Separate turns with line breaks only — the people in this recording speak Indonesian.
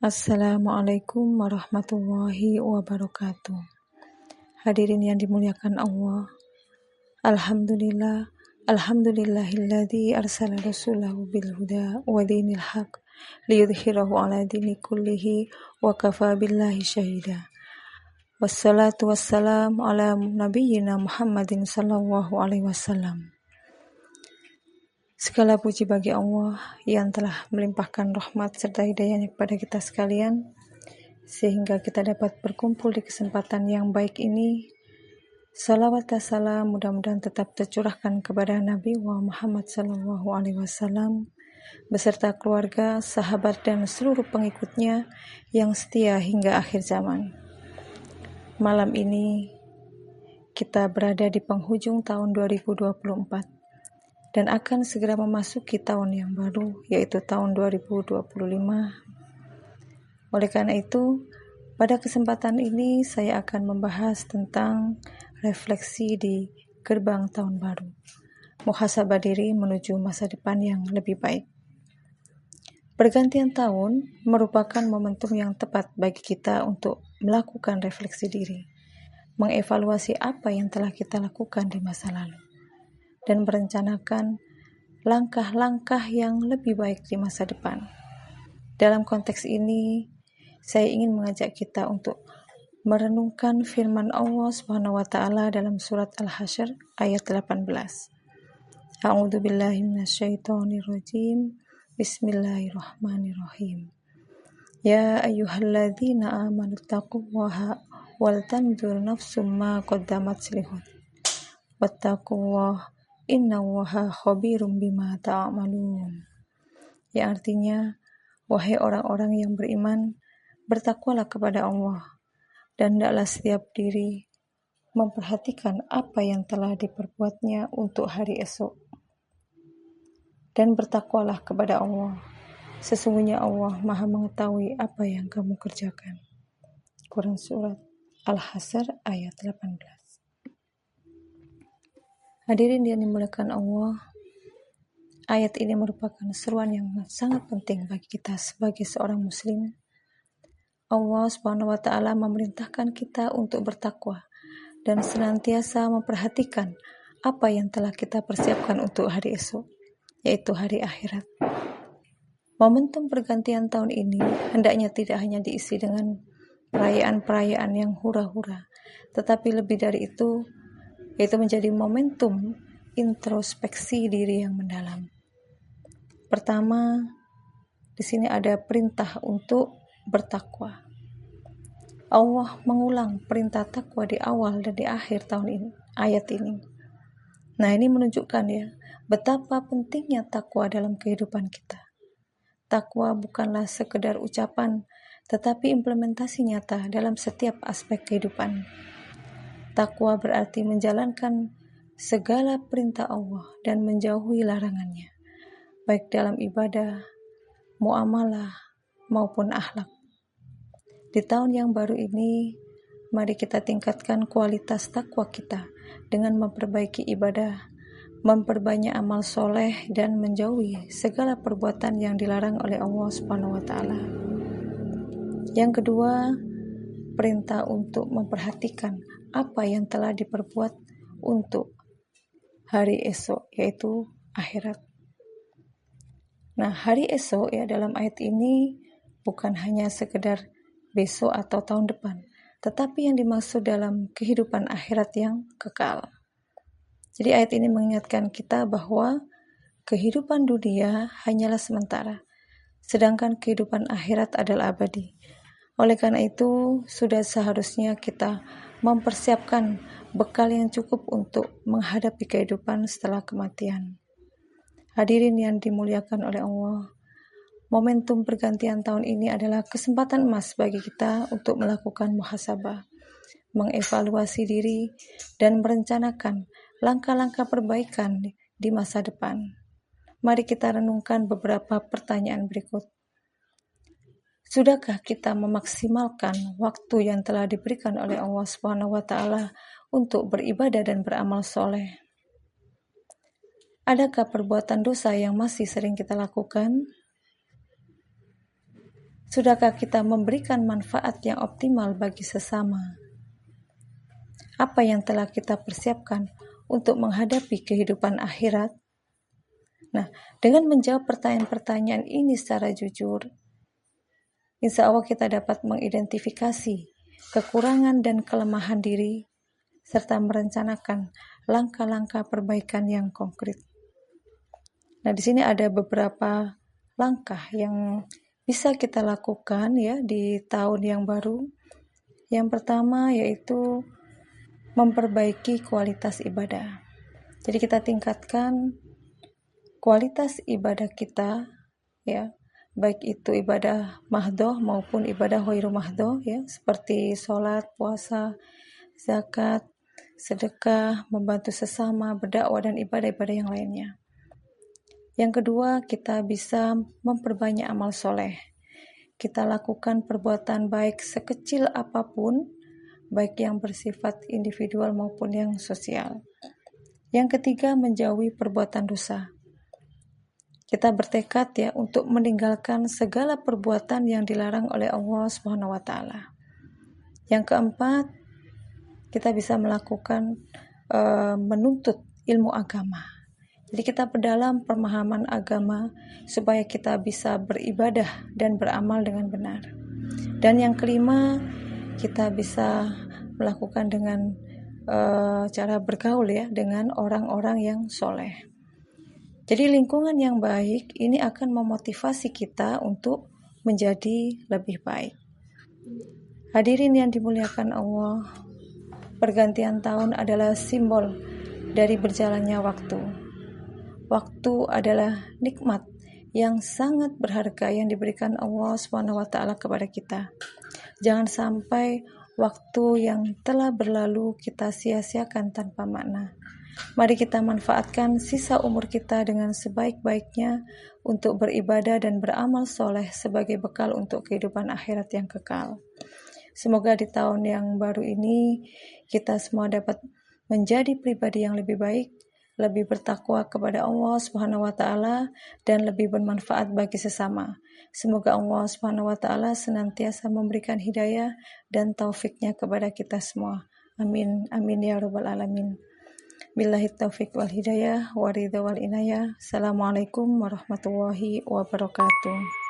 Assalamualaikum warahmatullahi wabarakatuh. Hadirin yang dimuliakan Allah. Alhamdulillahilladzi arsala rasulahu bil huda wa dinil haq liyudhhirahu ala dini kullihi wa kafa billahi syahida. Wassalatu wassalamu ala nabiyyina Muhammadin sallallahu alaihi wasallam. Segala puji bagi Allah yang telah melimpahkan rahmat serta hidayahnya kepada kita sekalian, sehingga kita dapat berkumpul di kesempatan yang baik ini. Salawat dan salam mudah-mudahan tetap tercurahkan kepada Nabi Muhammad sallallahu alaihi wasallam beserta keluarga, sahabat dan seluruh pengikutnya yang setia hingga akhir zaman. Malam ini kita berada di penghujung tahun 2024 dan akan segera memasuki tahun yang baru, yaitu tahun 2025. Oleh karena itu, pada kesempatan ini saya akan membahas tentang refleksi di gerbang tahun baru, muhasabah diri menuju masa depan yang lebih baik. Pergantian tahun merupakan momentum yang tepat bagi kita untuk melakukan refleksi diri, mengevaluasi apa yang telah kita lakukan di masa lalu, dan merencanakan langkah-langkah yang lebih baik di masa depan. Dalam konteks ini, saya ingin mengajak kita untuk merenungkan firman Allah Subhanahu wa taala dalam surat Al-Hasyr ayat 18. A'udzu billahi minasyaitonir rajim. Bismillahirrahmanirrahim. Ya ayyuhalladzina amanu taqullaha wal tanzur nafsum ma qaddamat lihud. Wattaqullaha innallaha khabirum bima ta'malun. Yang artinya, wahai orang-orang yang beriman, bertakwalah kepada Allah dan hendaklah setiap diri memperhatikan apa yang telah diperbuatnya untuk hari esok. Dan bertakwalah kepada Allah, sesungguhnya Allah Maha mengetahui apa yang kamu kerjakan. Quran Surat Al-Hasyr ayat 18. Hadirin yang dimuliakan Allah, ayat ini merupakan seruan yang sangat penting bagi kita sebagai seorang muslim. Allah Subhanahu wa taala memerintahkan kita untuk bertakwa dan senantiasa memperhatikan apa yang telah kita persiapkan untuk hari esok, yaitu hari akhirat. Momentum pergantian tahun ini hendaknya tidak hanya diisi dengan perayaan-perayaan yang hura-hura, tetapi lebih dari itu, yaitu menjadi momentum introspeksi diri yang mendalam. Pertama, di sini ada perintah untuk bertakwa. Allah mengulang perintah takwa di awal dan di akhir tahun ini, ayat ini. Nah, ini menunjukkan ya, betapa pentingnya takwa dalam kehidupan kita. Takwa bukanlah sekedar ucapan, tetapi implementasi nyata dalam setiap aspek kehidupan. Takwa berarti menjalankan segala perintah Allah dan menjauhi larangannya, baik dalam ibadah, muamalah, maupun akhlak. Di tahun yang baru ini, mari kita tingkatkan kualitas takwa kita dengan memperbaiki ibadah, memperbanyak amal soleh, dan menjauhi segala perbuatan yang dilarang oleh Allah Subhanahu wa taala. Yang kedua, perintah untuk memperhatikan apa yang telah diperbuat untuk hari esok, yaitu akhirat. Nah, hari esok ya dalam ayat ini bukan hanya sekedar besok atau tahun depan, tetapi yang dimaksud dalam kehidupan akhirat yang kekal. Jadi ayat ini mengingatkan kita bahwa kehidupan dunia hanyalah sementara, sedangkan kehidupan akhirat adalah abadi. Oleh karena itu, sudah seharusnya kita mempersiapkan bekal yang cukup untuk menghadapi kehidupan setelah kematian. Hadirin yang dimuliakan oleh Allah, momentum pergantian tahun ini adalah kesempatan emas bagi kita untuk melakukan muhasabah, mengevaluasi diri, dan merencanakan langkah-langkah perbaikan di masa depan. Mari kita renungkan beberapa pertanyaan berikut. Sudahkah kita memaksimalkan waktu yang telah diberikan oleh Allah Subhanahu wa taala untuk beribadah dan beramal soleh? Adakah perbuatan dosa yang masih sering kita lakukan? Sudahkah kita memberikan manfaat yang optimal bagi sesama? Apa yang telah kita persiapkan untuk menghadapi kehidupan akhirat? Nah, dengan menjawab pertanyaan-pertanyaan ini secara jujur, insya Allah kita dapat mengidentifikasi kekurangan dan kelemahan diri, serta merencanakan langkah-langkah perbaikan yang konkret. Nah, di sini ada beberapa langkah yang bisa kita lakukan ya di tahun yang baru. Yang pertama yaitu memperbaiki kualitas ibadah. Jadi kita tingkatkan kualitas ibadah kita ya, baik itu ibadah mahdoh maupun ibadah ghairu mahdoh ya, seperti sholat, puasa, zakat, sedekah, membantu sesama, berdakwah, dan ibadah-ibadah yang lainnya. Yang kedua, kita bisa memperbanyak amal soleh. Kita lakukan perbuatan baik sekecil apapun, baik yang bersifat individual maupun yang sosial. Yang ketiga, menjauhi perbuatan dosa. Kita bertekad ya untuk meninggalkan segala perbuatan yang dilarang oleh Allah Subhanahu wa taala. Yang keempat, kita bisa melakukan menuntut ilmu agama. Jadi kita perdalam pemahaman agama supaya kita bisa beribadah dan beramal dengan benar. Dan yang kelima, kita bisa melakukan dengan cara bergaul ya dengan orang-orang yang soleh. Jadi lingkungan yang baik ini akan memotivasi kita untuk menjadi lebih baik. Hadirin yang dimuliakan Allah, pergantian tahun adalah simbol dari berjalannya waktu. Waktu adalah nikmat yang sangat berharga yang diberikan Allah SWT kepada kita. Jangan sampai waktu yang telah berlalu kita sia-siakan tanpa makna. Mari kita manfaatkan sisa umur kita dengan sebaik-baiknya untuk beribadah dan beramal soleh sebagai bekal untuk kehidupan akhirat yang kekal. Semoga di tahun yang baru ini kita semua dapat menjadi pribadi yang lebih baik, lebih bertakwa kepada Allah Subhanahu wa taala, dan lebih bermanfaat bagi sesama. Semoga Allah Subhanahu wa taala senantiasa memberikan hidayah dan taufiknya kepada kita semua. Amin, amin ya rabbal alamin. Billahi taufiq wal hidayah wa ridha wal inayah. Assalamualaikum warahmatullahi wabarakatuh.